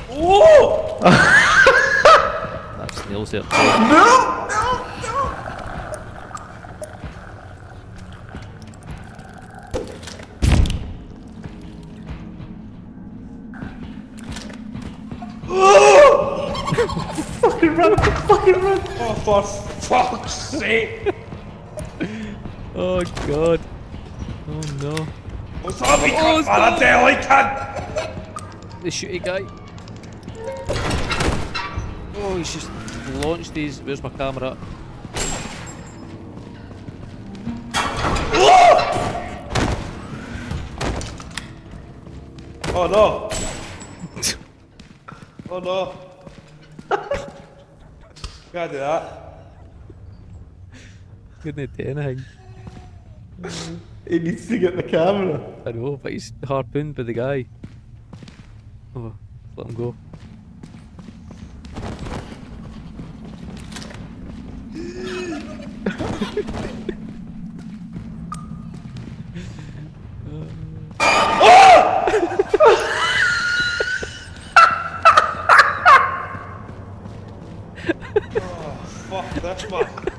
Oh! That snail's there. No! Fucking run! Fucking run! Oh, for fuck's sake! Oh god. Oh no. What's up, you cunt, man? I tell you, cunt! The shooty guy. Oh, he's just launched these. Where's my camera? Oh no! Oh no! Can't do that. Couldn't do anything. He needs to get the camera. I know, but he's harpooned by the guy. Oh, let him go. Oh, fuck this, man.